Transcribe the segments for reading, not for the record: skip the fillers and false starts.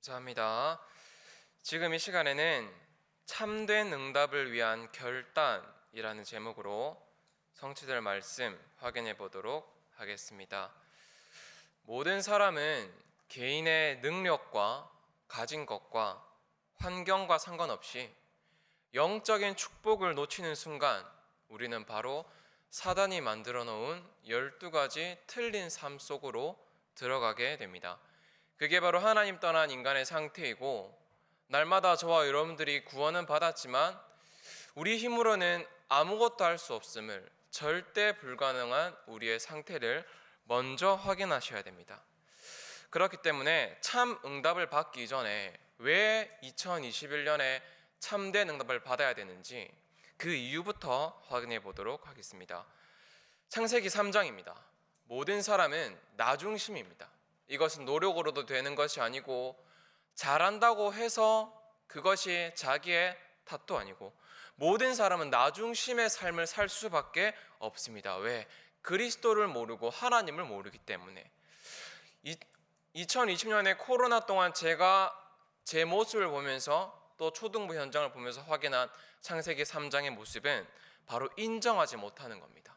감사합니다. 지금 이 시간에는 참된 응답을 위한 결단이라는 제목으로 성취될 말씀 확인해 보도록 하겠습니다. 모든 사람은 개인의 능력과 가진 것과 환경과 상관없이 영적인 축복을 놓치는 순간 우리는 바로 사단이 만들어 놓은 12가지 틀린 삶 속으로 들어가게 됩니다. 그게 바로 하나님 떠난 인간의 상태이고, 날마다 저와 여러분들이 구원은 받았지만 우리 힘으로는 아무것도 할 수 없음을, 절대 불가능한 우리의 상태를 먼저 확인하셔야 됩니다. 그렇기 때문에 참 응답을 받기 전에 왜 2021년에 참된 응답을 받아야 되는지 그 이유부터 확인해 보도록 하겠습니다. 창세기 3장입니다. 모든 사람은 나 중심입니다. 이것은 노력으로도 되는 것이 아니고, 잘한다고 해서 그것이 자기의 탓도 아니고, 모든 사람은 나 중심의 삶을 살 수밖에 없습니다. 왜? 그리스도를 모르고 하나님을 모르기 때문에. 2020년에 코로나 동안 제가 제 모습을 보면서 또 초등부 현장을 보면서 확인한 창세기 3장의 모습은 바로 인정하지 못하는 겁니다.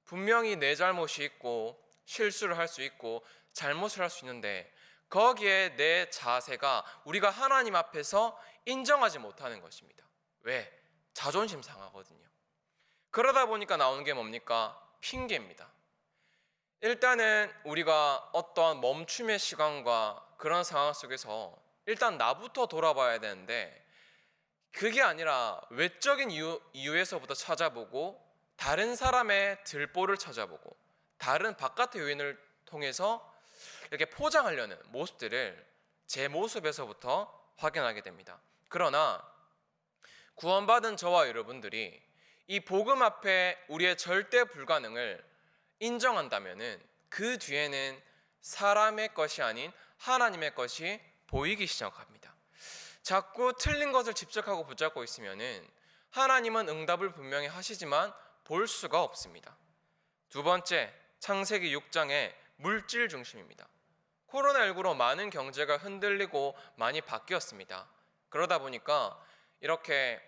분명히 내 잘못이 있고 실수를 할 수 있고 잘못을 할 수 있는데, 거기에 내 자세가 우리가 하나님 앞에서 인정하지 못하는 것입니다. 왜? 자존심 상하거든요. 그러다 보니까 나오는 게 뭡니까? 핑계입니다. 일단은 우리가 어떠한 멈춤의 시간과 그런 상황 속에서 일단 나부터 돌아봐야 되는데, 그게 아니라 외적인 이유에서부터 찾아보고, 다른 사람의 들보를 찾아보고, 다른 바깥의 요인을 통해서 이렇게 포장하려는 모습들을 제 모습에서부터 확인하게 됩니다. 그러나 구원받은 저와 여러분들이 이 복음 앞에 우리의 절대 불가능을 인정한다면은 그 뒤에는 사람의 것이 아닌 하나님의 것이 보이기 시작합니다. 자꾸 틀린 것을 집착하고 붙잡고 있으면은 하나님은 응답을 분명히 하시지만 볼 수가 없습니다. 두 번째, 창세기 6장의 물질 중심입니다. 코로나19로 많은 경제가 흔들리고 많이 바뀌었습니다. 그러다 보니까 이렇게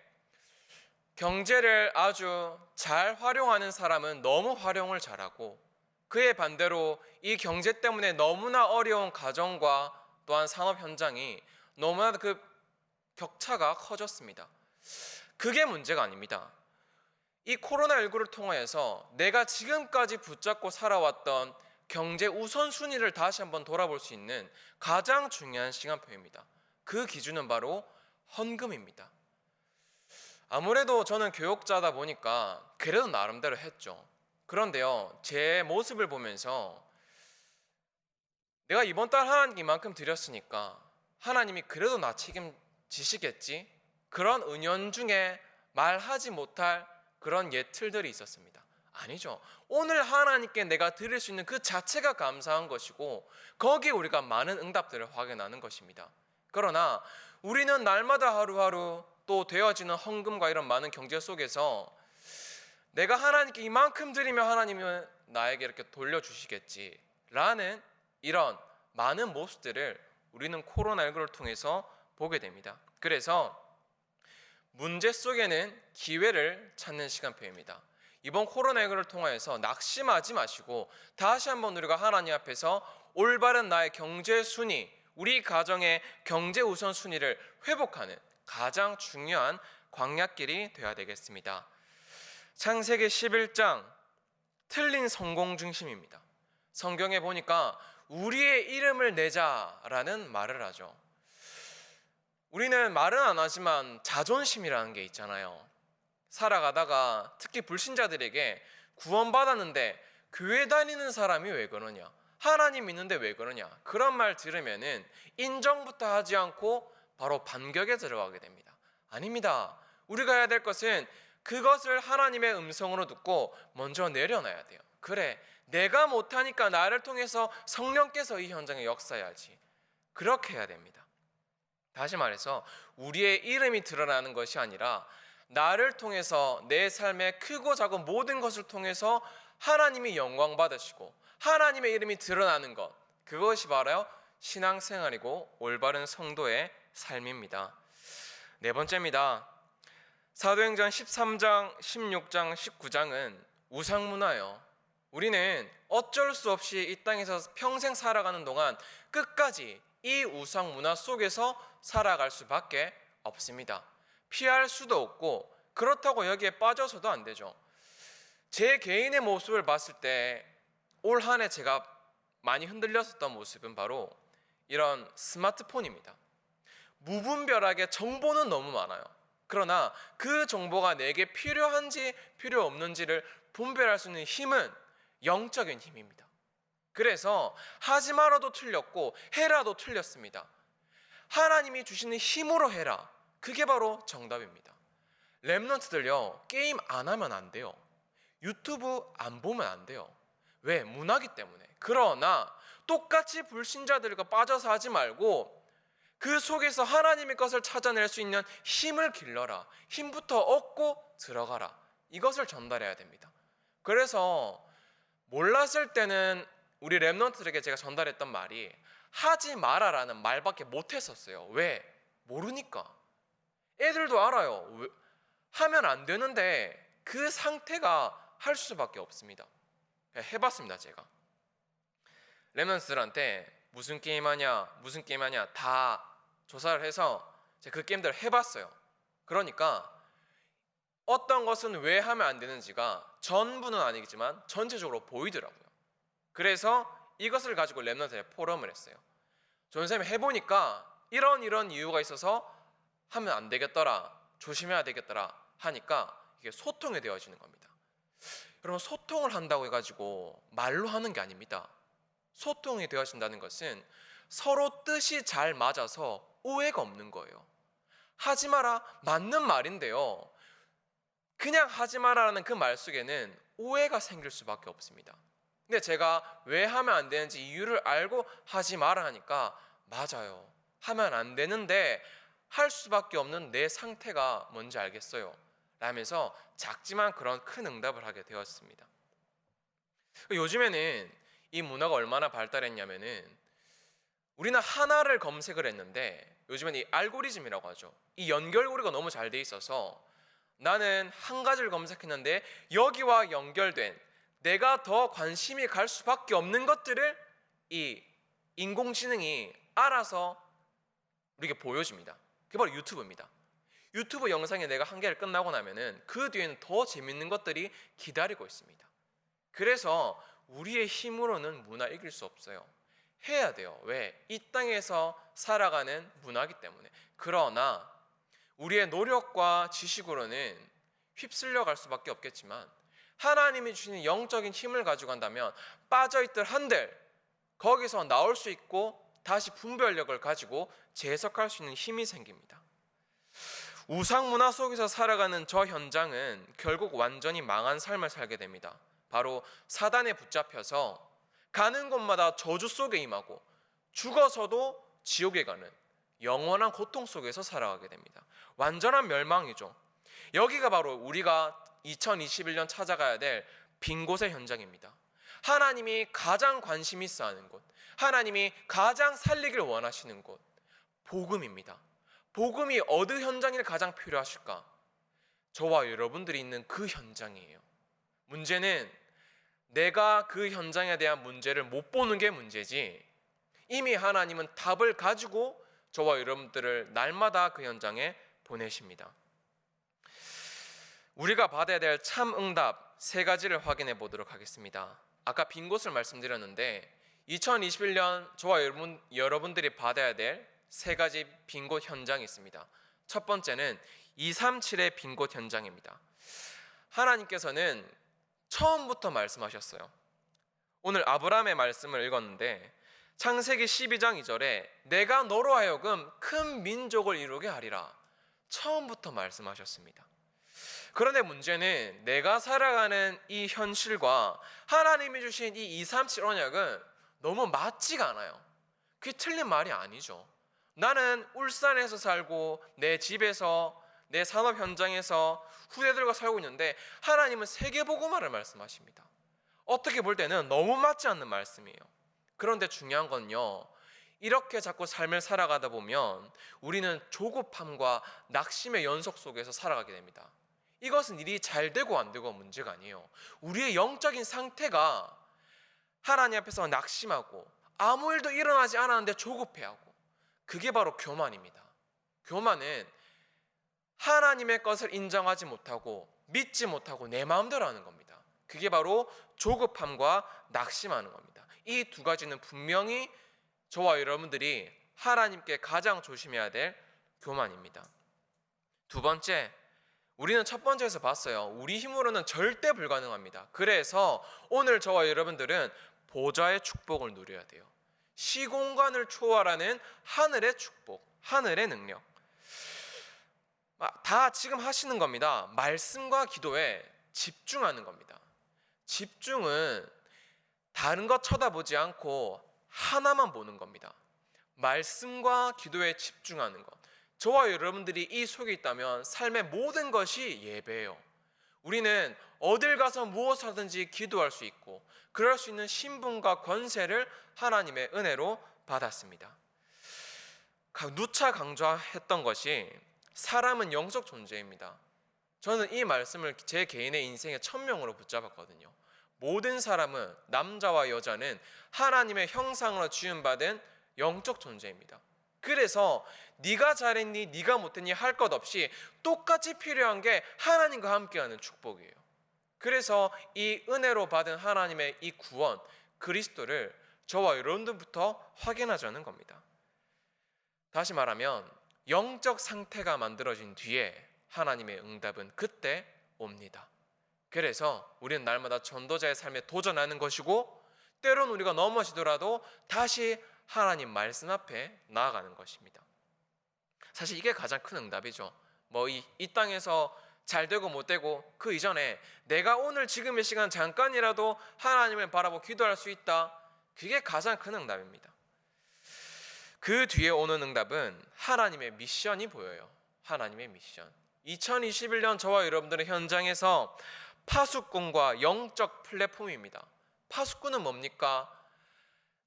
경제를 아주 잘 활용하는 사람은 너무 활용을 잘하고, 그에 반대로 이 경제 때문에 너무나 어려운 가정과 또한 산업 현장이 너무나 그 격차가 커졌습니다. 그게 문제가 아닙니다. 이 코로나19를 통해서 내가 지금까지 붙잡고 살아왔던 경제 우선순위를 다시 한번 돌아볼 수 있는 가장 중요한 시간표입니다. 그 기준은 바로 헌금입니다. 아무래도 저는 교육자다 보니까 그래도 나름대로 했죠. 그런데요, 제 모습을 보면서 내가 이번 달 하나님께 이만큼 드렸으니까 하나님이 그래도 나 책임지시겠지? 그런 은연중에 말하지 못할 그런 예틀들이 있었습니다. 아니죠. 오늘 하나님께 내가 드릴 수 있는 그 자체가 감사한 것이고, 거기에 우리가 많은 응답들을 확인하는 것입니다. 그러나 우리는 날마다 하루하루 또 되어지는 헌금과 이런 많은 경제 속에서 내가 하나님께 이만큼 드리면 하나님은 나에게 이렇게 돌려주시겠지라는 이런 많은 모습들을 우리는 코로나19를 통해서 보게 됩니다. 그래서 문제 속에는 기회를 찾는 시간표입니다. 이번 코로나19를 통해서 낙심하지 마시고 다시 한번 우리가 하나님 앞에서 올바른 나의 경제 순위, 우리 가정의 경제 우선순위를 회복하는 가장 중요한 광약길이 되어야 되겠습니다. 창세기 11장, 틀린 성공 중심입니다. 성경에 보니까 우리의 이름을 내자라는 말을 하죠. 우리는 말은 안 하지만 자존심이라는 게 있잖아요. 살아가다가 특히 불신자들에게 구원받았는데 교회 다니는 사람이 왜 그러냐, 하나님 믿는데 왜 그러냐, 그런 말 들으면은 인정부터 하지 않고 바로 반격에 들어가게 됩니다. 아닙니다. 우리가 해야 될 것은 그것을 하나님의 음성으로 듣고 먼저 내려놔야 돼요. 그래, 내가 못하니까 나를 통해서 성령께서 이 현장에 역사해야지. 그렇게 해야 됩니다. 다시 말해서 우리의 이름이 드러나는 것이 아니라 나를 통해서 내 삶의 크고 작은 모든 것을 통해서 하나님이 영광 받으시고 하나님의 이름이 드러나는 것, 그것이 바로 신앙생활이고 올바른 성도의 삶입니다. 네 번째입니다. 사도행전 13장, 16장, 19장은 우상문화예요. 우리는 어쩔 수 없이 이 땅에서 평생 살아가는 동안 끝까지 이 우상문화 속에서 살아갈 수밖에 없습니다. 피할 수도 없고 그렇다고 여기에 빠져서도 안 되죠. 제 개인의 모습을 봤을 때 올 한 해 제가 많이 흔들렸었던 모습은 바로 이런 스마트폰입니다. 무분별하게 정보는 너무 많아요. 그러나 그 정보가 내게 필요한지 필요 없는지를 분별할 수 있는 힘은 영적인 힘입니다. 그래서 하지 말아도 틀렸고 해라도 틀렸습니다. 하나님이 주시는 힘으로 해라. 그게 바로 정답입니다. 렘넌트들요, 게임 안 하면 안 돼요. 유튜브 안 보면 안 돼요. 왜? 문화기 때문에. 그러나 똑같이 불신자들과 빠져서 하지 말고 그 속에서 하나님의 것을 찾아낼 수 있는 힘을 길러라. 힘부터 얻고 들어가라. 이것을 전달해야 됩니다. 그래서 몰랐을 때는 우리 렘넌트들에게 제가 전달했던 말이 하지 마라라는 말밖에 못했었어요. 왜? 모르니까. 애들도 알아요. 하면 안 되는데 그 상태가 할 수밖에 없습니다. 해봤습니다. 제가 렘넌트들한테 무슨 게임 하냐 다 조사를 해서 제가 그 게임들을 해봤어요. 그러니까 어떤 것은 왜 하면 안 되는지가 전부는 아니겠지만 전체적으로 보이더라고요. 그래서 이것을 가지고 렘넌트에 포럼을 했어요. 전쌤이 해보니까 이런 이유가 있어서 하면 안 되겠더라, 조심해야 되겠더라 하니까 이게 소통이 되어지는 겁니다. 여러분, 소통을 한다고 해가지고 말로 하는 게 아닙니다. 소통이 되어진다는 것은 서로 뜻이 잘 맞아서 오해가 없는 거예요. 하지 마라, 맞는 말인데요, 그냥 하지 마라라는 그 말 속에는 오해가 생길 수밖에 없습니다. 근데 제가 왜 하면 안 되는지 이유를 알고 하지 마라 하니까 맞아요, 하면 안 되는데 할 수밖에 없는 내 상태가 뭔지 알겠어요 라면서 작지만 그런 큰 응답을 하게 되었습니다. 요즘에는 이 문화가 얼마나 발달했냐면은 우리는 하나를 검색을 했는데 요즘엔 이 알고리즘이라고 하죠. 이 연결고리가 너무 잘 돼 있어서 나는 한 가지를 검색했는데 여기와 연결된 내가 더 관심이 갈 수밖에 없는 것들을 이 인공지능이 알아서 우리에게 보여줍니다. 그게 바로 유튜브입니다. 유튜브 영상에 내가 한 개를 끝나고 나면은 그 뒤에는 더 재밌는 것들이 기다리고 있습니다. 그래서 우리의 힘으로는 문화 이길 수 없어요. 해야 돼요. 왜? 이 땅에서 살아가는 문화이기 때문에. 그러나 우리의 노력과 지식으로는 휩쓸려 갈 수밖에 없겠지만 하나님이 주시는 영적인 힘을 가지고 간다면 빠져있들 한들 거기서 나올 수 있고 다시 분별력을 가지고 재해석할 수 있는 힘이 생깁니다. 우상 문화 속에서 살아가는 저 현장은 결국 완전히 망한 삶을 살게 됩니다. 바로 사단에 붙잡혀서 가는 곳마다 저주 속에 임하고 죽어서도 지옥에 가는 영원한 고통 속에서 살아가게 됩니다. 완전한 멸망이죠. 여기가 바로 우리가 2021년 찾아가야 될 빈 곳의 현장입니다. 하나님이 가장 관심 있어 하는 곳, 하나님이 가장 살리길 원하시는 곳, 복음입니다. 복음이 어느 현장이 가장 필요하실까? 저와 여러분들이 있는 그 현장이에요. 문제는 내가 그 현장에 대한 문제를 못 보는 게 문제지, 이미 하나님은 답을 가지고 저와 여러분들을 날마다 그 현장에 보내십니다. 우리가 받아야 될 참 응답 세 가지를 확인해 보도록 하겠습니다. 아까 빈 곳을 말씀드렸는데 2021년 저와 여러분들이 받아야 될 세 가지 빈 곳 현장이 있습니다. 첫 번째는 237의 빈 곳 현장입니다. 하나님께서는 처음부터 말씀하셨어요. 오늘 아브라함의 말씀을 읽었는데 창세기 12장 2절에 내가 너로 하여금 큰 민족을 이루게 하리라, 처음부터 말씀하셨습니다. 그런데 문제는 내가 살아가는 이 현실과 하나님이 주신 이 237 언약은 너무 맞지가 않아요. 그게 틀린 말이 아니죠. 나는 울산에서 살고 내 집에서 내 산업 현장에서 후대들과 살고 있는데 하나님은 세계복음화를 말씀하십니다. 어떻게 볼 때는 너무 맞지 않는 말씀이에요. 그런데 중요한 건요, 이렇게 자꾸 삶을 살아가다 보면 우리는 조급함과 낙심의 연속 속에서 살아가게 됩니다. 이것은 일이 잘 되고 안 되고 문제가 아니에요. 우리의 영적인 상태가 하나님 앞에서 낙심하고 아무 일도 일어나지 않았는데 조급해하고, 그게 바로 교만입니다. 교만은 하나님의 것을 인정하지 못하고 믿지 못하고 내 마음대로 하는 겁니다. 그게 바로 조급함과 낙심하는 겁니다. 이 두 가지는 분명히 저와 여러분들이 하나님께 가장 조심해야 될 교만입니다. 두 번째, 우리는 첫 번째에서 봤어요. 우리 힘으로는 절대 불가능합니다. 그래서 오늘 저와 여러분들은 보좌의 축복을 누려야 돼요. 시공간을 초월하는 하늘의 축복, 하늘의 능력. 다 지금 하시는 겁니다. 말씀과 기도에 집중하는 겁니다. 집중은 다른 것 쳐다보지 않고 하나만 보는 겁니다. 말씀과 기도에 집중하는 것. 저와 여러분들이 이 속에 있다면 삶의 모든 것이 예배예요. 우리는 어딜 가서 무엇을 하든지 기도할 수 있고 그럴 수 있는 신분과 권세를 하나님의 은혜로 받았습니다. 누차 강조했던 것이 사람은 영적 존재입니다. 저는 이 말씀을 제 개인의 인생의 천명으로 붙잡았거든요. 모든 사람은, 남자와 여자는 하나님의 형상으로 지음받은 영적 존재입니다. 그래서 네가 잘했니 네가 못했니 할 것 없이 똑같이 필요한 게 하나님과 함께하는 축복이에요. 그래서 이 은혜로 받은 하나님의 이 구원, 그리스도를 저와 여러분들부터 확인하자는 겁니다. 다시 말하면 영적 상태가 만들어진 뒤에 하나님의 응답은 그때 옵니다. 그래서 우리는 날마다 전도자의 삶에 도전하는 것이고, 때론 우리가 넘어지더라도 다시 하나님 말씀 앞에 나아가는 것입니다. 사실 이게 가장 큰 응답이죠. 이 땅에서 잘 되고 못 되고 그 이전에 내가 오늘 지금 이 시간 잠깐이라도 하나님을 바라보고 기도할 수 있다. 그게 가장 큰 응답입니다. 그 뒤에 오는 응답은 하나님의 미션이 보여요. 하나님의 미션. 2021년 저와 여러분들의 현장에서 파수꾼과 영적 플랫폼입니다. 파수꾼은 뭡니까?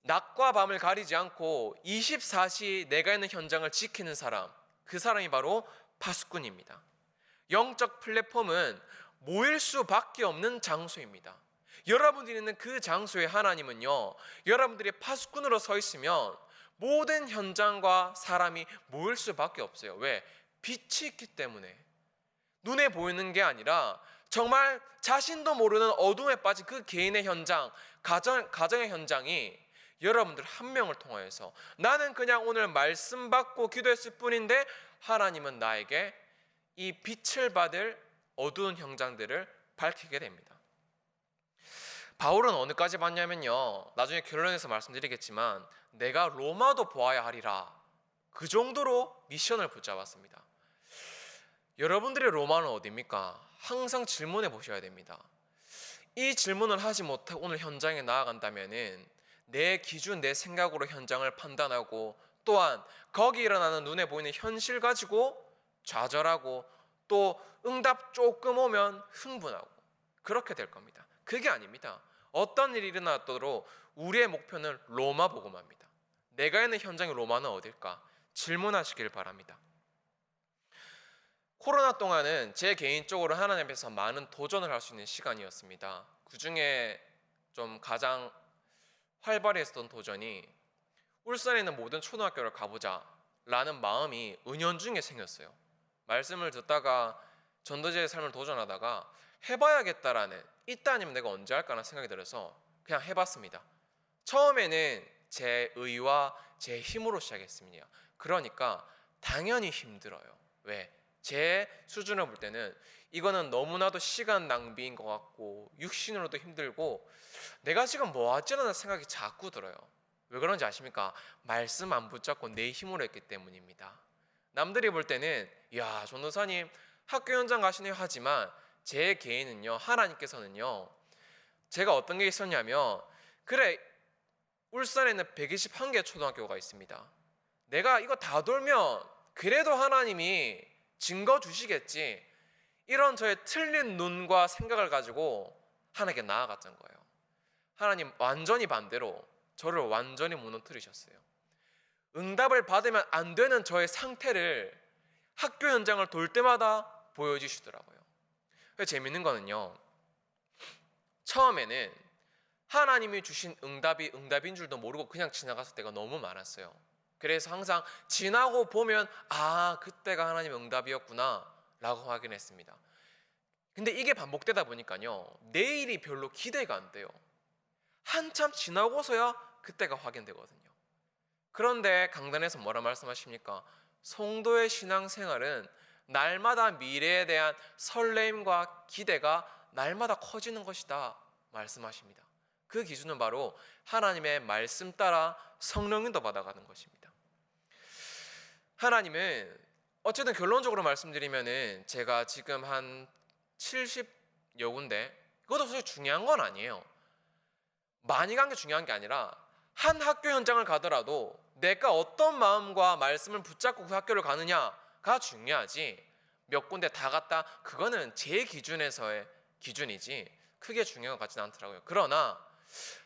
낮과 밤을 가리지 않고 24시 내가 있는 현장을 지키는 사람, 그 사람이 바로 파수꾼입니다. 영적 플랫폼은 모일 수밖에 없는 장소입니다. 여러분들이 있는 그 장소에 하나님은요, 여러분들이 파수꾼으로 서 있으면 모든 현장과 사람이 모일 수밖에 없어요. 왜? 빛이 있기 때문에. 눈에 보이는 게 아니라 정말 자신도 모르는 어둠에 빠진 그 개인의 현장, 가정의 현장이 여러분들 한 명을 통하여서, 나는 그냥 오늘 말씀 받고 기도했을 뿐인데 하나님은 나에게 이 빛을 받을 어두운 현장들을 밝히게 됩니다. 바울은 어느까지 봤냐면요, 나중에 결론에서 말씀드리겠지만 내가 로마도 보아야 하리라, 그 정도로 미션을 붙잡았습니다. 여러분들의 로마는 어디입니까? 항상 질문해 보셔야 됩니다. 이 질문을 하지 못하고 오늘 현장에 나아간다면은 내 기준, 내 생각으로 현장을 판단하고, 또한 거기 일어나는 눈에 보이는 현실 가지고 좌절하고, 또 응답 조금 오면 흥분하고, 그렇게 될 겁니다. 그게 아닙니다. 어떤 일이 일어났더라도 우리의 목표는 로마 복음화입니다. 내가 있는 현장의 로마는 어딜까? 질문하시길 바랍니다. 코로나 동안은 제 개인적으로 하나님 앞에서 많은 도전을 할 수 있는 시간이었습니다. 그 중에 좀 가장 활발했던 도전이 울산에 있는 모든 초등학교를 가보자 라는 마음이 은연중에 생겼어요. 말씀을 듣다가 전도자의 삶을 도전하다가 해봐야겠다라는, 이따 아니면 내가 언제 할까라는 생각이 들어서 그냥 해봤습니다. 처음에는 제 의와 제 힘으로 시작했습니다. 그러니까 당연히 힘들어요. 왜? 제 수준을 볼 때는 이거는 너무나도 시간 낭비인 것 같고 육신으로도 힘들고 내가 지금 뭐 하지라는 생각이 자꾸 들어요. 왜 그런지 아십니까? 말씀 안 붙잡고 내 힘으로 했기 때문입니다. 남들이 볼 때는 야, 전도사님 학교 현장 가시네요 하지만 제 개인은요, 하나님께서는요, 제가 어떤 게 있었냐면, 그래 울산에는 121개 초등학교가 있습니다. 내가 이거 다 돌면 그래도 하나님이 증거 주시겠지, 이런 저의 틀린 눈과 생각을 가지고 하나님께 나아갔던 거예요. 하나님 완전히 반대로 저를 완전히 무너뜨리셨어요. 응답을 받으면 안 되는 저의 상태를 학교 현장을 돌 때마다 보여주시더라고요. 재밌는 거는요, 처음에는 하나님이 주신 응답이 응답인 줄도 모르고 그냥 지나갔을 때가 너무 많았어요. 그래서 항상 지나고 보면 그때가 하나님의 응답이었구나 라고 확인했습니다. 근데 이게 반복되다 보니까요, 내일이 별로 기대가 안 돼요. 한참 지나고서야 그때가 확인되거든요. 그런데 강단에서 뭐라 말씀하십니까? 성도의 신앙생활은 날마다 미래에 대한 설렘과 기대가 날마다 커지는 것이다 말씀하십니다. 그 기준은 바로 하나님의 말씀 따라 성령님도 받아가는 것입니다. 하나님은 어쨌든 결론적으로 말씀드리면은 제가 지금 한 70여 군데, 그것도 사실 중요한 건 아니에요. 많이 간 게 중요한 게 아니라 한 학교 현장을 가더라도 내가 어떤 마음과 말씀을 붙잡고 그 학교를 가느냐가 중요하지, 몇 군데 다 갔다 그거는 제 기준에서의 기준이지 크게 중요한 것 같지는 않더라고요. 그러나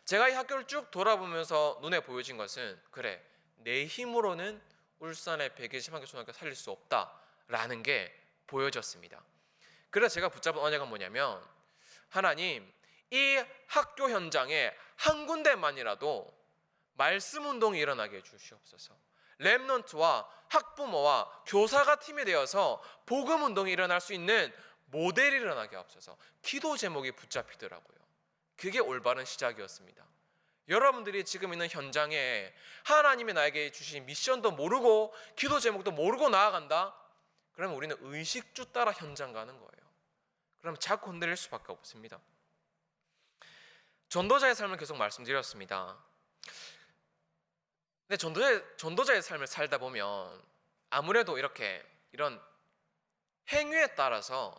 제가 이 학교를 쭉 돌아보면서 눈에 보여진 것은, 그래, 내 힘으로는 울산의 120만 개 초등학교 살릴 수 없다라는 게 보여졌습니다. 그래서 제가 붙잡은 언약은 뭐냐면, 하나님, 이 학교 현장에 한 군데만이라도 말씀 운동이 일어나게 해주시옵소서. 렘넌트와 학부모와 교사가 팀이 되어서 복음 운동이 일어날 수 있는 모델이 일어나게 하옵소서. 기도 제목이 붙잡히더라고요. 그게 올바른 시작이었습니다. 여러분들이 지금 있는 현장에 하나님이 나에게 주신 미션도 모르고 기도 제목도 모르고 나아간다? 그러면 우리는 의식주 따라 현장 가는 거예요. 그럼 자꾸 흔들릴 수밖에 없습니다. 전도자의 삶을 계속 말씀드렸습니다. 근데 전도자의 삶을 살다 보면 아무래도 이런 행위에 따라서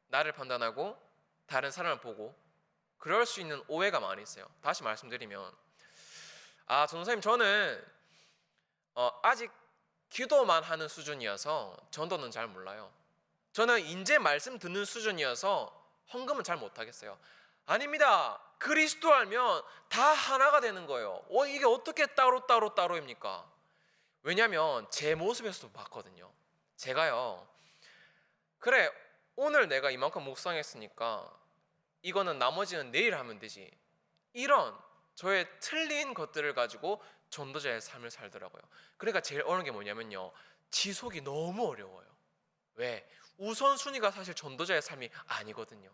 나를 판단하고 다른 사람을 보고 그럴 수 있는 오해가 많이 있어요. 다시 말씀드리면, 전도사님, 저는 아직 기도만 하는 수준이어서 전도는 잘 몰라요. 저는 이제 말씀 듣는 수준이어서 헌금은 잘 못하겠어요. 아닙니다. 그리스도 알면 다 하나가 되는 거예요. 이게 어떻게 따로입니까? 왜냐하면 제 모습에서도 봤거든요. 제가요, 그래, 오늘 내가 이만큼 묵상했으니까 이거는 나머지는 내일 하면 되지, 이런 저의 틀린 것들을 가지고 전도자의 삶을 살더라고요. 그러니까 제일 어려운 게 뭐냐면요, 지속이 너무 어려워요. 왜? 우선순위가 사실 전도자의 삶이 아니거든요.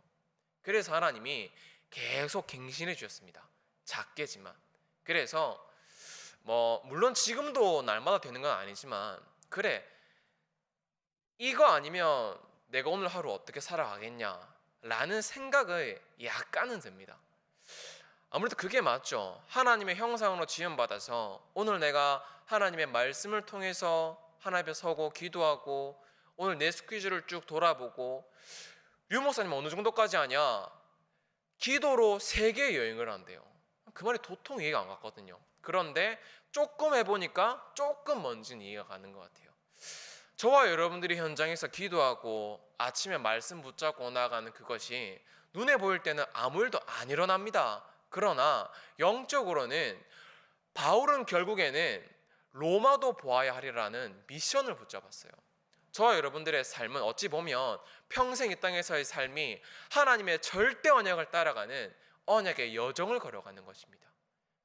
그래서 하나님이 계속 갱신해 주셨습니다. 작게지만. 그래서 물론 지금도 날마다 되는 건 아니지만, 그래, 이거 아니면 내가 오늘 하루 어떻게 살아가겠냐 라는 생각을 약간은 듭니다. 아무래도 그게 맞죠. 하나님의 형상으로 지음받아서 오늘 내가 하나님의 말씀을 통해서 하나님 앞에 서고 기도하고 오늘 내 스퀴즈를 쭉 돌아보고, 류 목사님 어느 정도까지 하냐? 기도로 세계 여행을 한대요. 그 말이 도통 이해가 안 갔거든요. 그런데 조금 해보니까 조금 뭔지는 이해가 가는 것 같아요. 저와 여러분들이 현장에서 기도하고 아침에 말씀 붙잡고 나가는 그것이 눈에 보일 때는 아무 일도 안 일어납니다. 그러나 영적으로는 바울은 결국에는 로마도 보아야 하리라는 미션을 붙잡았어요. 저와 여러분들의 삶은 어찌 보면 평생 이 땅에서의 삶이 하나님의 절대 언약을 따라가는 언약의 여정을 걸어가는 것입니다.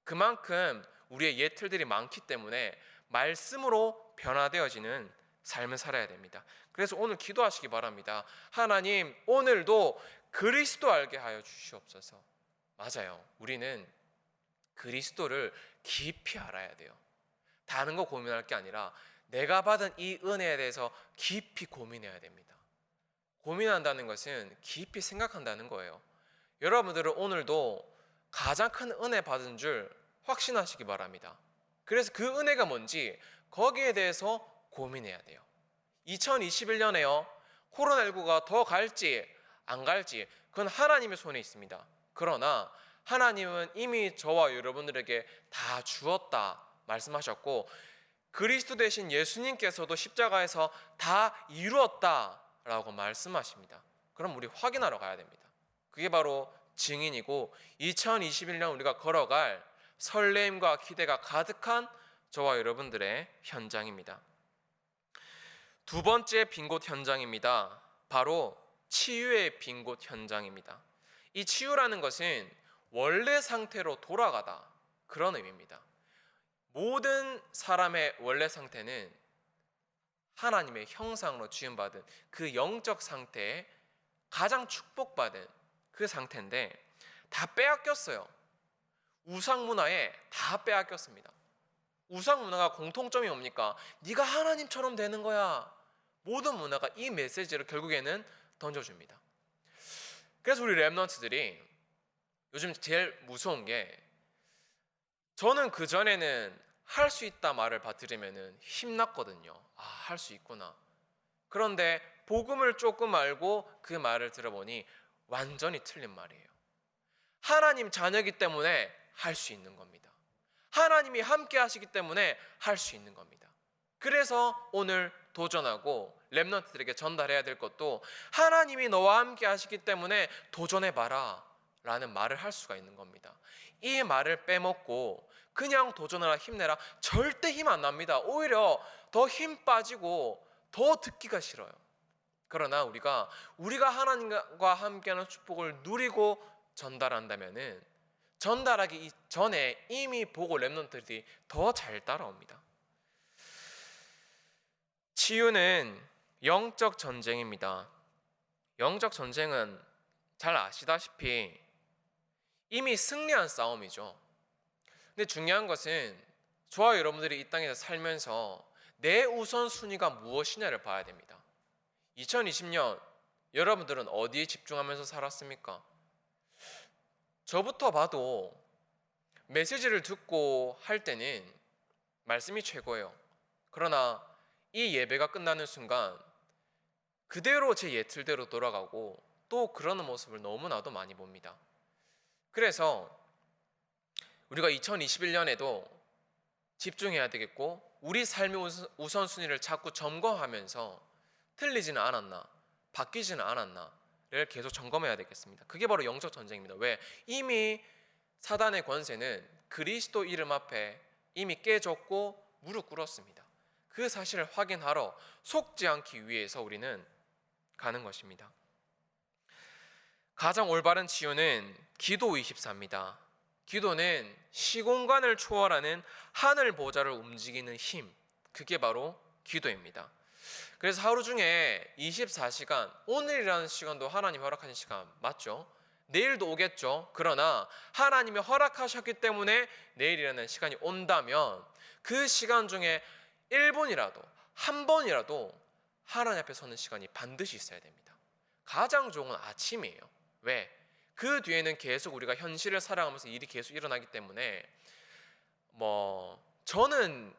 그만큼 우리의 옛 틀들이 많기 때문에 말씀으로 변화되어지는 삶을 살아야 됩니다. 그래서 오늘 기도하시기 바랍니다. 하나님, 오늘도 그리스도 알게 하여 주시옵소서. 맞아요. 우리는 그리스도를 깊이 알아야 돼요. 다른 거 고민할 게 아니라 내가 받은 이 은혜에 대해서 깊이 고민해야 됩니다. 고민한다는 것은 깊이 생각한다는 거예요. 여러분들은 오늘도 가장 큰 은혜 받은 줄 확신하시기 바랍니다. 그래서 그 은혜가 뭔지 거기에 대해서 고민해야 돼요. 2021년에요, 코로나19가 더 갈지 안 갈지 그건 하나님의 손에 있습니다. 그러나 하나님은 이미 저와 여러분들에게 다 주었다 말씀하셨고, 그리스도 대신 예수님께서도 십자가에서 다 이루었다라고 말씀하십니다. 그럼 우리 확인하러 가야 됩니다. 그게 바로 증인이고 2021년 우리가 걸어갈 설렘과 기대가 가득한 저와 여러분들의 현장입니다. 두 번째 빈 곳 현장입니다. 바로 치유의 빈 곳 현장입니다. 이 치유라는 것은 원래 상태로 돌아가다, 그런 의미입니다. 모든 사람의 원래 상태는 하나님의 형상으로 지음받은 그 영적 상태에 가장 축복받은 그 상태인데 다 빼앗겼어요. 우상 문화에 다 빼앗겼습니다. 우상 문화가 공통점이 뭡니까? 네가 하나님처럼 되는 거야. 모든 문화가 이 메시지를 결국에는 던져줍니다. 그래서 우리 랩런트들이 요즘 제일 무서운 게, 저는 그전에는 할 수 있다 말을 받들으면 힘났거든요. 아, 할 수 있구나. 그런데 복음을 조금 알고 그 말을 들어보니 완전히 틀린 말이에요. 하나님 자녀이기 때문에 할 수 있는 겁니다. 하나님이 함께 하시기 때문에 할 수 있는 겁니다. 그래서 오늘 도전하고 랩런트들에게 전달해야 될 것도, 하나님이 너와 함께 하시기 때문에 도전해봐라 라는 말을 할 수가 있는 겁니다. 이 말을 빼먹고 그냥 도전하라, 힘내라, 절대 힘 안 납니다. 오히려 더 힘 빠지고 더 듣기가 싫어요. 그러나 우리가 하나님과 함께하는 축복을 누리고 전달한다면은, 전달하기 전에 이미 보고 랩런트들이 더 잘 따라옵니다. 치유는 영적 전쟁입니다. 영적 전쟁은 잘 아시다시피 이미 승리한 싸움이죠. 근데 중요한 것은 저와 여러분들이 이 땅에서 살면서 내 우선순위가 무엇이냐를 봐야 됩니다. 2020년 여러분들은 어디에 집중하면서 살았습니까? 저부터 봐도 메시지를 듣고 할 때는 말씀이 최고예요. 그러나 이 예배가 끝나는 순간 그대로 제 예틀대로 돌아가고 또 그러는 모습을 너무나도 많이 봅니다. 그래서 우리가 2021년에도 집중해야 되겠고, 우리 삶의 우선순위를 자꾸 점검하면서 틀리지는 않았나, 바뀌지는 않았나를 계속 점검해야 되겠습니다. 그게 바로 영적 전쟁입니다. 왜? 이미 사단의 권세는 그리스도 이름 앞에 이미 깨졌고 무릎 꿇었습니다. 그 사실을 확인하러 속지 않기 위해서 우리는 가는 것입니다. 가장 올바른 치유는 기도 24입니다. 기도는 시공간을 초월하는 하늘 보좌를 움직이는 힘, 그게 바로 기도입니다. 그래서 하루 중에 24시간, 오늘이라는 시간도 하나님 허락하신 시간 맞죠? 내일도 오겠죠. 그러나 하나님이 허락하셨기 때문에 내일이라는 시간이 온다면 그 시간 중에 1분이라도, 한 번이라도 하나님 앞에 서는 시간이 반드시 있어야 됩니다. 가장 좋은 건 아침이에요. 왜? 그 뒤에는 계속 우리가 현실을 살아가면서 일이 계속 일어나기 때문에, 저는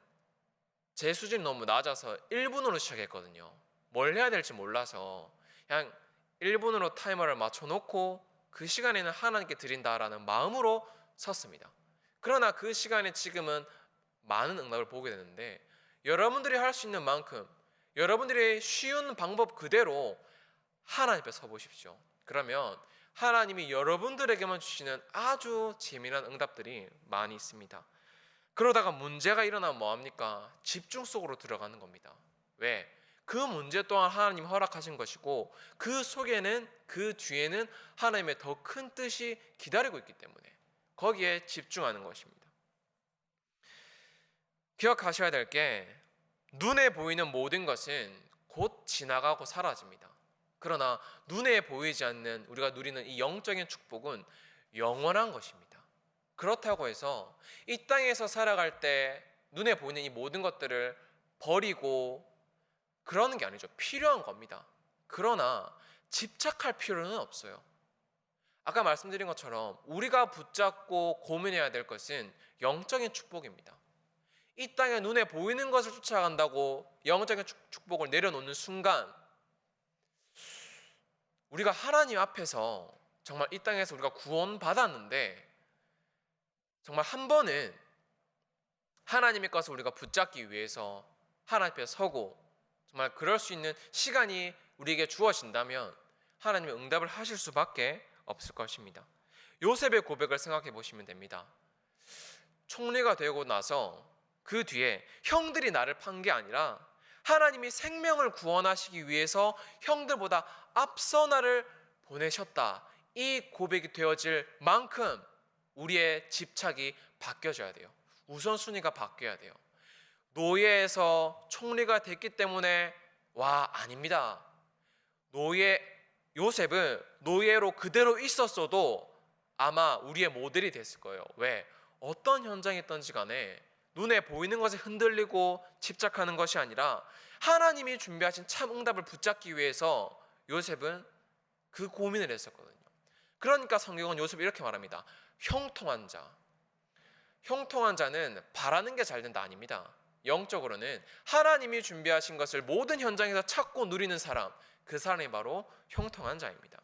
제 수준이 너무 낮아서 1분으로 시작했거든요. 뭘 해야 될지 몰라서 그냥 1분으로 타이머를 맞춰놓고 그 시간에는 하나님께 드린다라는 마음으로 섰습니다. 그러나 그 시간에 지금은 많은 응답을 보게 되는데, 여러분들이 할 수 있는 만큼 여러분들이 쉬운 방법 그대로 하나님 앞에 서보십시오. 그러면 하나님이 여러분들에게만 주시는 아주 재미난 응답들이 많이 있습니다. 그러다가 문제가 일어나면 뭐합니까? 집중 속으로 들어가는 겁니다. 왜? 그 문제 또한 하나님 허락하신 것이고, 그 속에는, 그 뒤에는 하나님의 더 큰 뜻이 기다리고 있기 때문에 거기에 집중하는 것입니다. 기억하셔야 될 게, 눈에 보이는 모든 것은 곧 지나가고 사라집니다. 그러나 눈에 보이지 않는 우리가 누리는 이 영적인 축복은 영원한 것입니다. 그렇다고 해서 이 땅에서 살아갈 때 눈에 보이는 이 모든 것들을 버리고 그러는 게 아니죠. 필요한 겁니다. 그러나 집착할 필요는 없어요. 아까 말씀드린 것처럼 우리가 붙잡고 고민해야 될 것은 영적인 축복입니다. 이 땅에 눈에 보이는 것을 쫓아간다고 영적인 축복을 내려놓는 순간, 우리가 하나님 앞에서 정말 이 땅에서 우리가 구원받았는데 정말 한 번은 하나님의 것을 우리가 붙잡기 위해서 하나님 앞에 서고 정말 그럴 수 있는 시간이 우리에게 주어진다면 하나님의 응답을 하실 수밖에 없을 것입니다. 요셉의 고백을 생각해 보시면 됩니다. 총리가 되고 나서 그 뒤에 형들이 나를 판 게 아니라 하나님이 생명을 구원하시기 위해서 형들보다 앞서 나를 보내셨다. 이 고백이 되어질 만큼 우리의 집착이 바뀌어져야 돼요. 우선순위가 바뀌어야 돼요. 노예에서 총리가 됐기 때문에 아닙니다. 요셉은 노예로 그대로 있었어도 아마 우리의 모델이 됐을 거예요. 왜? 어떤 현장에 있던지 간에 눈에 보이는 것에 흔들리고 집착하는 것이 아니라 하나님이 준비하신 참 응답을 붙잡기 위해서 요셉은 그 고민을 했었거든요. 그러니까 성경은 요셉을 이렇게 말합니다. 형통한 자. 형통한 자는 바라는 게 잘 된다 아닙니다. 영적으로는 하나님이 준비하신 것을 모든 현장에서 찾고 누리는 사람, 그 사람이 바로 형통한 자입니다.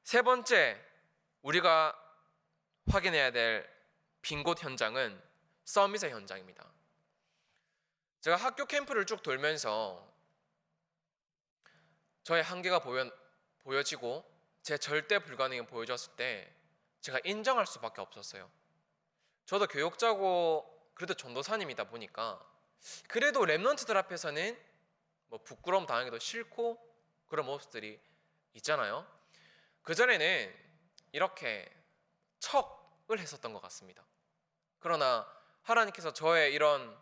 세 번째, 우리가 확인해야 될 빈 곳 현장은 서밋의 현장입니다. 제가 학교 캠프를 쭉 돌면서 저의 한계가 보여지고 제 절대 불가능이 보여졌을 때 제가 인정할 수밖에 없었어요. 저도 교육자고 그래도 전도사님이다 보니까 그래도 렘넌트들 앞에서는 부끄러움 당하기도 싫고 그런 모습들이 있잖아요. 그전에는 이렇게 척을 했었던 것 같습니다. 그러나 하나님께서 저의 이런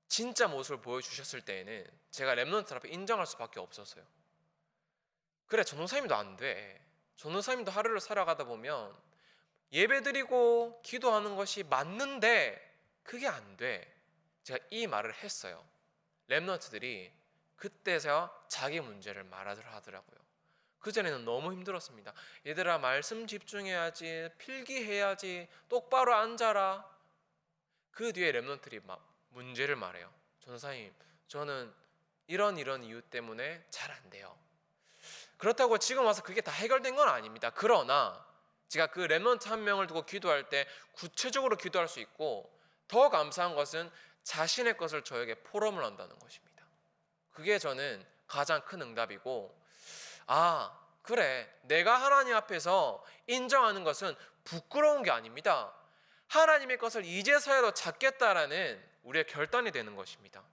진짜 모습을 보여주셨을 때에는 제가 렘넌트들 앞에 인정할 수밖에 없었어요. 그래, 전도사님도 안 돼. 전도사님도 하루를 살아가다 보면 예배드리고 기도하는 것이 맞는데 그게 안 돼. 제가 이 말을 했어요. 렘넌트들이 그때서야 자기 문제를 말하더라고요. 그전에는 너무 힘들었습니다. 얘들아, 말씀 집중해야지, 필기해야지, 똑바로 앉아라. 그 뒤에 렘넌트들이 막 문제를 말해요. 전도사님, 저는 이런 이유 때문에 잘 안 돼요. 그렇다고 지금 와서 그게 다 해결된 건 아닙니다. 그러나 제가 그 렘넌트 한 명을 두고 기도할 때 구체적으로 기도할 수 있고, 더 감사한 것은 자신의 것을 저에게 포럼을 한다는 것입니다. 그게 저는 가장 큰 응답이고, 그래, 내가 하나님 앞에서 인정하는 것은 부끄러운 게 아닙니다. 하나님의 것을 이제서야도 찾겠다라는 우리의 결단이 되는 것입니다.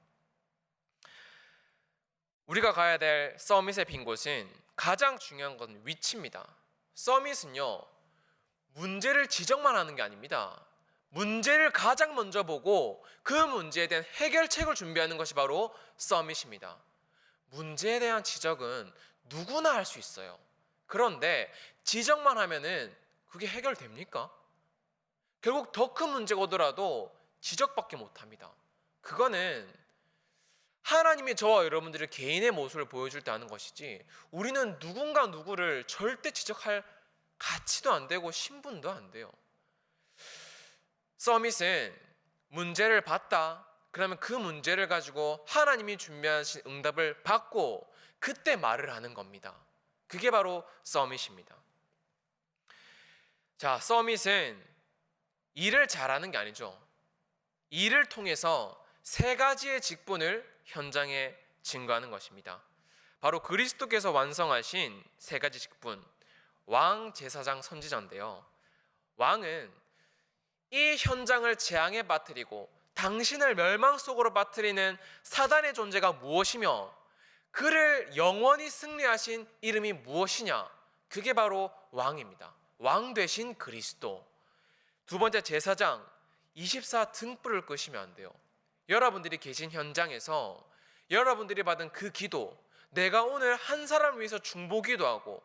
우리가 가야 될 서밋의 빈 곳은 가장 중요한 건 위치입니다. 서밋은요, 문제를 지적만 하는 게 아닙니다. 문제를 가장 먼저 보고 그 문제에 대한 해결책을 준비하는 것이 바로 서밋입니다. 문제에 대한 지적은 누구나 할 수 있어요. 그런데 지적만 하면은 그게 해결됩니까? 결국 더 큰 문제가 오더라도 지적밖에 못합니다. 그거는 하나님이 저와 여러분들의 개인의 모습을 보여줄 때 하는 것이지, 우리는 누군가 누구를 절대 지적할 가치도 안 되고 신분도 안 돼요. 서밋은 문제를 봤다. 그러면 그 문제를 가지고 하나님이 준비하신 응답을 받고 그때 말을 하는 겁니다. 그게 바로 서밋입니다. 자, 서밋은 일을 잘하는 게 아니죠. 일을 통해서 세 가지의 직분을 현장에 증거하는 것입니다. 바로 그리스도께서 완성하신 세 가지 직분, 왕, 제사장, 선지자인데요. 왕은 이 현장을 재앙에 빠뜨리고 당신을 멸망 속으로 빠뜨리는 사단의 존재가 무엇이며 그를 영원히 승리하신 이름이 무엇이냐, 그게 바로 왕입니다. 왕 되신 그리스도. 두 번째, 제사장, 24 등불을 끄시면 안 돼요. 여러분들이 계신 현장에서 여러분들이 받은 그 기도, 내가 오늘 한 사람을 위해서 중보기도 하고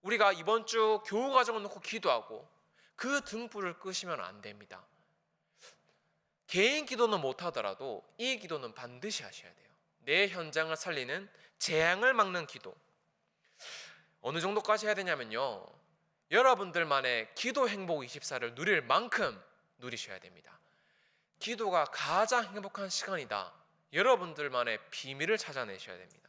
우리가 이번 주 교우 과정을 놓고 기도하고 그 등불을 끄시면 안 됩니다. 개인 기도는 못하더라도 이 기도는 반드시 하셔야 돼요. 내 현장을 살리는 재앙을 막는 기도. 어느 정도까지 해야 되냐면요, 여러분들만의 기도 행복 24를 누릴 만큼 누리셔야 됩니다. 기도가 가장 행복한 시간이다. 여러분들만의 비밀을 찾아내셔야 됩니다.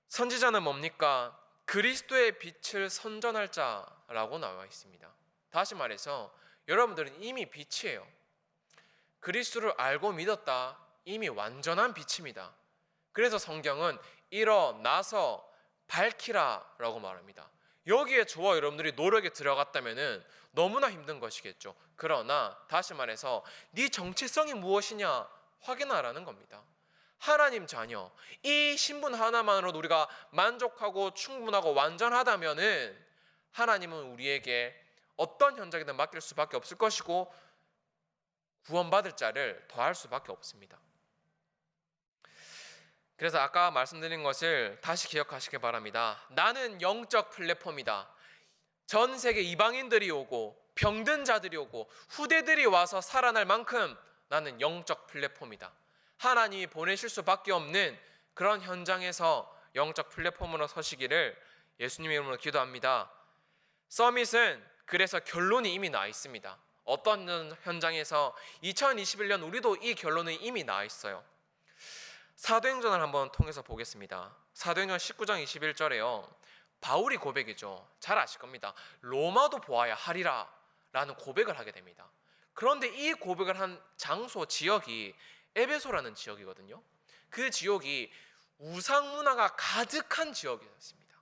선지자는 뭡니까? 그리스도의 빛을 선전할 자라고 나와 있습니다. 다시 말해서 여러분들은 이미 빛이에요. 그리스도를 알고 믿었다. 이미 완전한 빛입니다. 그래서 성경은 일어나서 밝히라 라고 말합니다. 여기에 저와 여러분들이 노력에 들어갔다면은 너무나 힘든 것이겠죠. 그러나 다시 말해서 네 정체성이 무엇이냐 확인하라는 겁니다. 하나님 자녀, 이 신분 하나만으로도 우리가 만족하고 충분하고 완전하다면은 하나님은 우리에게 어떤 현장이든 맡길 수밖에 없을 것이고 구원받을 자를 더할 수밖에 없습니다. 그래서 아까 말씀드린 것을 다시 기억하시기 바랍니다. 나는 영적 플랫폼이다. 전 세계 이방인들이 오고 병든 자들이 오고 후대들이 와서 살아날 만큼 나는 영적 플랫폼이다. 하나님이 보내실 수밖에 없는 그런 현장에서 영적 플랫폼으로 서시기를 예수님의 이름으로 기도합니다. 서밋은 그래서 결론이 이미 나 있습니다. 어떤 현장에서 2021년 우리도 이 결론은 이미 나 있어요. 사도행전을 한번 통해서 보겠습니다. 사도행전 19장 21절에요. 바울이 고백이죠. 잘 아실 겁니다. 로마도 보아야 하리라 라는 고백을 하게 됩니다. 그런데 이 고백을 한 장소, 지역이 에베소라는 지역이거든요. 그 지역이 우상 문화가 가득한 지역이었습니다.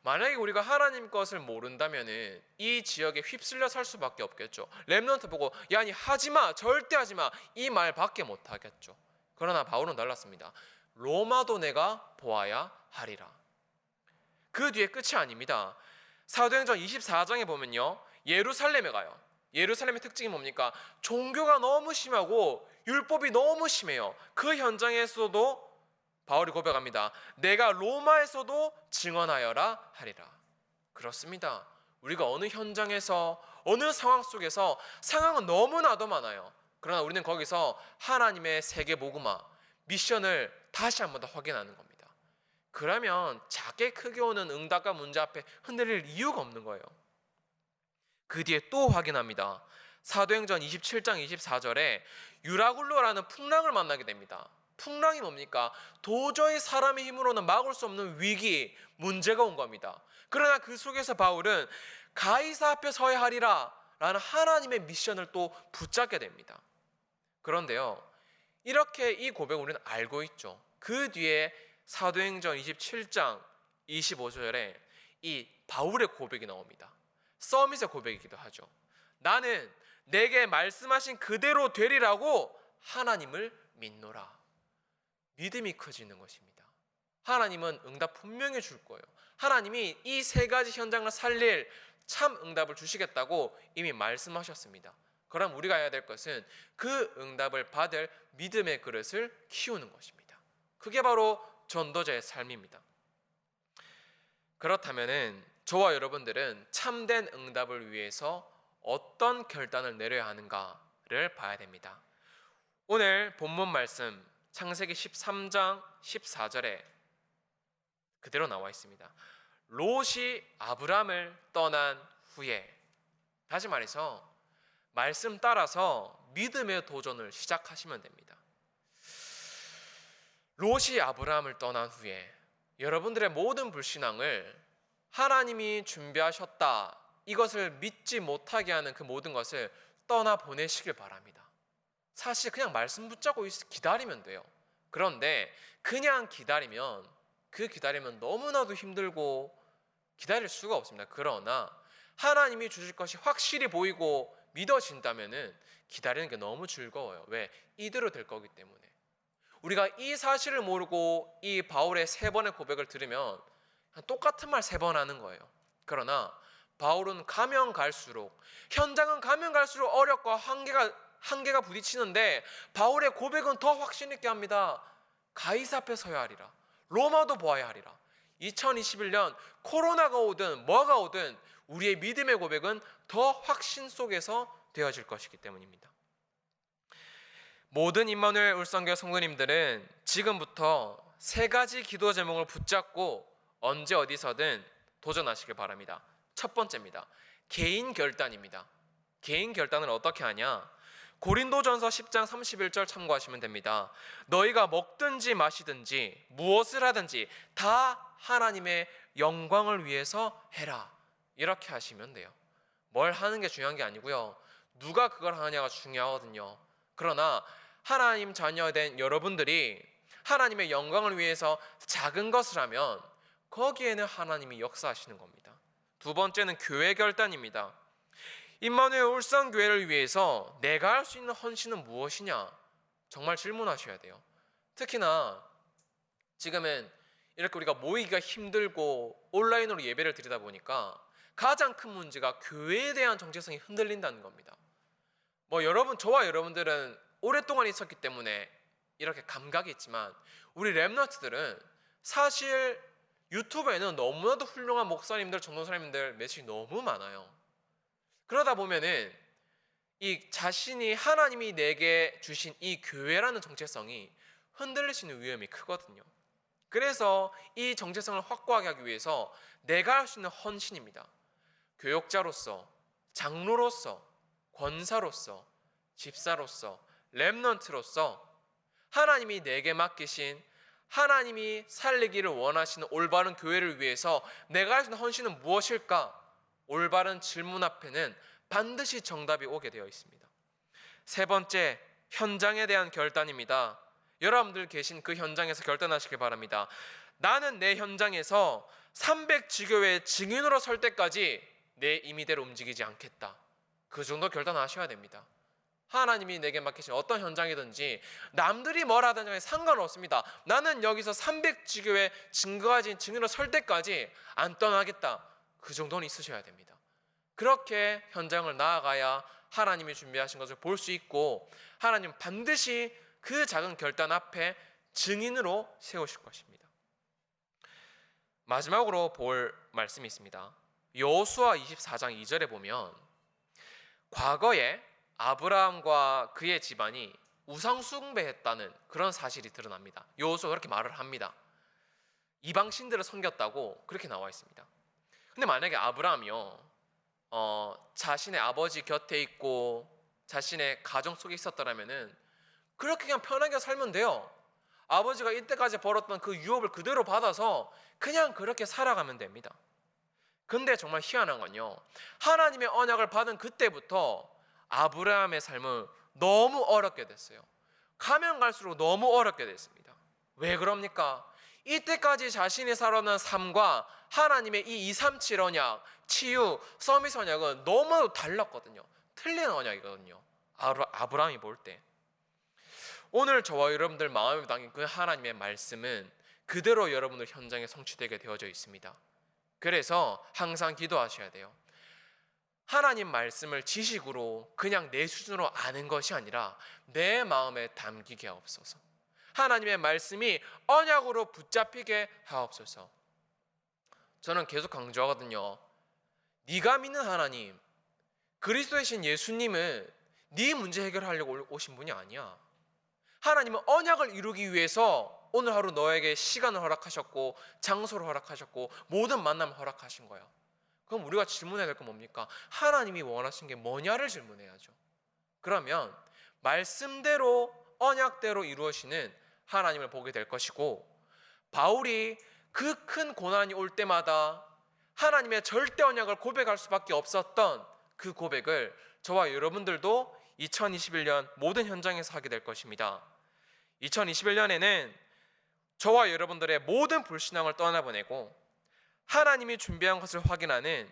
만약에 우리가 하나님 것을 모른다면은 이 지역에 휩쓸려 살 수밖에 없겠죠. 렘넌트 보고 야, 니 하지마, 절대 하지마 이 말밖에 못 하겠죠. 그러나 바울은 달랐습니다. 로마도 내가 보아야 하리라. 그 뒤에 끝이 아닙니다. 사도행전 24장에 보면요, 예루살렘에 가요. 예루살렘의 특징이 뭡니까? 종교가 너무 심하고 율법이 너무 심해요. 그 현장에서도 바울이 고백합니다. 내가 로마에서도 증언하여라 하리라. 그렇습니다. 우리가 어느 현장에서 어느 상황 속에서 상황은 너무나도 많아요. 그러나 우리는 거기서 하나님의 세계 복음화 미션을 다시 한번 더 확인하는 겁니다. 그러면 작게 크게 오는 응답과 문제 앞에 흔들릴 이유가 없는 거예요. 그 뒤에 또 확인합니다. 사도행전 27장 24절에 유라굴로라는 풍랑을 만나게 됩니다. 풍랑이 뭡니까? 도저히 사람의 힘으로는 막을 수 없는 위기, 문제가 온 겁니다. 그러나 그 속에서 바울은 가이사 앞에 서야 하리라 라는 하나님의 미션을 또 붙잡게 됩니다. 그런데요, 이렇게 이 고백을 우리는 알고 있죠. 그 뒤에 사도행전 27장 25절에 이 바울의 고백이 나옵니다. 서밋의 고백이기도 하죠. 나는 내게 말씀하신 그대로 되리라고 하나님을 믿노라. 믿음이 커지는 것입니다. 하나님은 응답 분명히 줄 거예요. 하나님이 이 세 가지 현장을 살릴 참 응답을 주시겠다고 이미 말씀하셨습니다. 그럼 우리가 해야 될 것은 그 응답을 받을 믿음의 그릇을 키우는 것입니다. 그게 바로 전도자의 삶입니다. 그렇다면은 저와 여러분들은 참된 응답을 위해서 어떤 결단을 내려야 하는가를 봐야 됩니다. 오늘 본문 말씀 창세기 13장 14절에 그대로 나와 있습니다. 롯이 아브람을 떠난 후에, 다시 말해서 말씀 따라서 믿음의 도전을 시작하시면 됩니다. 롯이 아브람을 떠난 후에 여러분들의 모든 불신앙을 하나님이 준비하셨다, 이것을 믿지 못하게 하는 그 모든 것을 떠나보내시길 바랍니다. 사실 그냥 말씀 붙잡고 기다리면 돼요. 그런데 그냥 기다리면 그 기다리면 너무나도 힘들고 기다릴 수가 없습니다. 그러나 하나님이 주실 것이 확실히 보이고 믿어진다면은 기다리는 게 너무 즐거워요. 왜? 이대로 될 거기 때문에. 우리가 이 사실을 모르고 이 바울의 3번의 고백을 들으면 똑같은 말 3번 하는 거예요. 그러나 바울은 가면 갈수록, 현장은 가면 갈수록 어렵고 한계가 부딪히는데 바울의 고백은 더 확신 있게 합니다. 가이사 앞에 서야 하리라. 로마도 보아야 하리라. 2021년 코로나가 오든 뭐가 오든 우리의 믿음의 고백은 더 확신 속에서 되어질 것이기 때문입니다. 모든 임마누엘 울성교회 성도님들은 지금부터 3가지 기도 제목을 붙잡고 언제 어디서든 도전하시길 바랍니다. 첫 번째입니다. 개인 결단입니다. 개인 결단을 어떻게 하냐? 고린도전서 10장 31절 참고하시면 됩니다. 너희가 먹든지 마시든지 무엇을 하든지 다 하나님의 영광을 위해서 해라. 이렇게 하시면 돼요. 뭘 하는 게 중요한 게 아니고요. 누가 그걸 하느냐가 중요하거든요. 그러나 하나님 자녀된 여러분들이 하나님의 영광을 위해서 작은 것을 하면 거기에는 하나님이 역사하시는 겁니다. 두 번째는 교회 결단입니다. 임마누엘 울산교회를 위해서 내가 할 수 있는 헌신은 무엇이냐? 정말 질문하셔야 돼요. 특히나 지금은 이렇게 우리가 모이기가 힘들고 온라인으로 예배를 드리다 보니까 가장 큰 문제가 교회에 대한 정체성이 흔들린다는 겁니다. 저와 여러분들은 오랫동안 있었기 때문에 이렇게 감각이 있지만 우리 랩런트들은 사실 유튜브에는 너무나도 훌륭한 목사님들, 전도사님들 메시지 너무 많아요. 그러다 보면은 이 자신이 하나님이 내게 주신 이 교회라는 정체성이 흔들릴 수 있는 위험이 크거든요. 그래서 이 정체성을 확고하게 하기 위해서 내가 할 수 있는 헌신입니다. 교역자로서, 장로로서, 권사로서, 집사로서, 렘넌트로서 하나님이 내게 맡기신 하나님이 살리기를 원하시는 올바른 교회를 위해서 내가 할 수 있는 헌신은 무엇일까? 올바른 질문 앞에는 반드시 정답이 오게 되어 있습니다. 세 번째, 현장에 대한 결단입니다. 여러분들 계신 그 현장에서 결단하시길 바랍니다. 나는 내 현장에서 300지교회 증인으로 설 때까지 내 임의대로 움직이지 않겠다. 그 정도 결단하셔야 됩니다. 하나님이 내게 맡기신 어떤 현장이든지 남들이 뭐라 하든지 상관없습니다. 나는 여기서 300지교회 증거가진 증인으로 설 때까지 안 떠나겠다. 그 정도는 있으셔야 됩니다. 그렇게 현장을 나아가야 하나님이 준비하신 것을 볼 수 있고 하나님 반드시 그 작은 결단 앞에 증인으로 세우실 것입니다. 마지막으로 볼 말씀이 있습니다. 여호수아 24장 2절에 보면 과거에 아브라함과 그의 집안이 우상 숭배했다는 그런 사실이 드러납니다. 여호수아가 그렇게 말을 합니다. 이방 신들을 섬겼다고 그렇게 나와 있습니다. 근데 만약에 아브라함이요 자신의 아버지 곁에 있고 자신의 가정 속에 있었더라면은 그렇게 그냥 편하게 살면 돼요. 아버지가 이때까지 벌었던 그 유업을 그대로 받아서 그냥 그렇게 살아가면 됩니다. 근데 정말 희한한 건요, 하나님의 언약을 받은 그때부터 아브라함의 삶은 너무 어렵게 됐어요. 가면 갈수록 너무 어렵게 됐습니다. 왜 그럽니까? 이때까지 자신이 살아온 삶과 하나님의 이 237 언약, 치유, 서밋 언약은 너무 달랐거든요. 틀린 언약이거든요. 아브라함이 볼 때. 오늘 저와 여러분들 마음에 담긴 그 하나님의 말씀은 그대로 여러분들 현장에 성취되게 되어져 있습니다. 그래서 항상 기도하셔야 돼요. 하나님 말씀을 지식으로 그냥 내 수준으로 아는 것이 아니라 내 마음에 담기게 하옵소서. 하나님의 말씀이 언약으로 붙잡히게 하옵소서. 저는 계속 강조하거든요. 네가 믿는 하나님, 그리스도의 신 예수님은 네 문제 해결하려고 오신 분이 아니야. 하나님은 언약을 이루기 위해서 오늘 하루 너에게 시간을 허락하셨고 장소를 허락하셨고 모든 만남을 허락하신 거야. 그럼 우리가 질문해야 될 건 뭡니까? 하나님이 원하신 게 뭐냐를 질문해야죠. 그러면 말씀대로 언약대로 이루어지는 하나님을 보게 될 것이고, 바울이 그 큰 고난이 올 때마다 하나님의 절대 언약을 고백할 수밖에 없었던 그 고백을 저와 여러분들도 2021년 모든 현장에서 하게 될 것입니다. 2021년에는 저와 여러분들의 모든 불신앙을 떠나보내고 하나님이 준비한 것을 확인하는,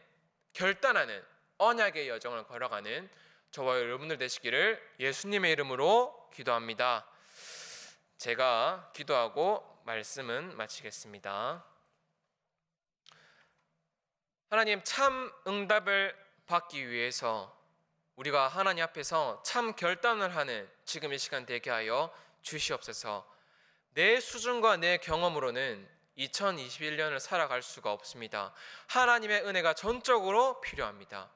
결단하는 언약의 여정을 걸어가는 저와 여러분들 되시기를 예수님의 이름으로 기도합니다. 제가 기도하고 말씀은 마치겠습니다. 하나님, 참 응답을 받기 위해서 우리가 하나님 앞에서 참 결단을 하는 지금 이 시간 되게 하여 주시옵소서. 내 수준과 내 경험으로는 2021년을 살아갈 수가 없습니다. 하나님의 은혜가 전적으로 필요합니다.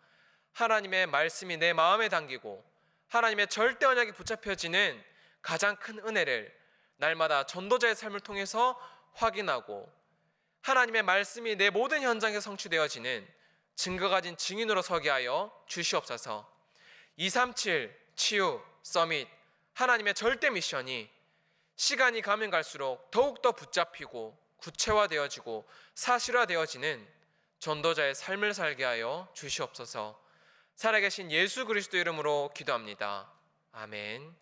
하나님의 말씀이 내 마음에 담기고 하나님의 절대 언약이 붙잡혀지는 가장 큰 은혜를 날마다 전도자의 삶을 통해서 확인하고 하나님의 말씀이 내 모든 현장에 성취되어지는 증거 가진 증인으로 서게 하여 주시옵소서. 237 치유 서밋 하나님의 절대 미션이 시간이 가면 갈수록 더욱더 붙잡히고 구체화되어지고 사실화되어지는 전도자의 삶을 살게 하여 주시옵소서. 살아계신 예수 그리스도 이름으로 기도합니다. 아멘.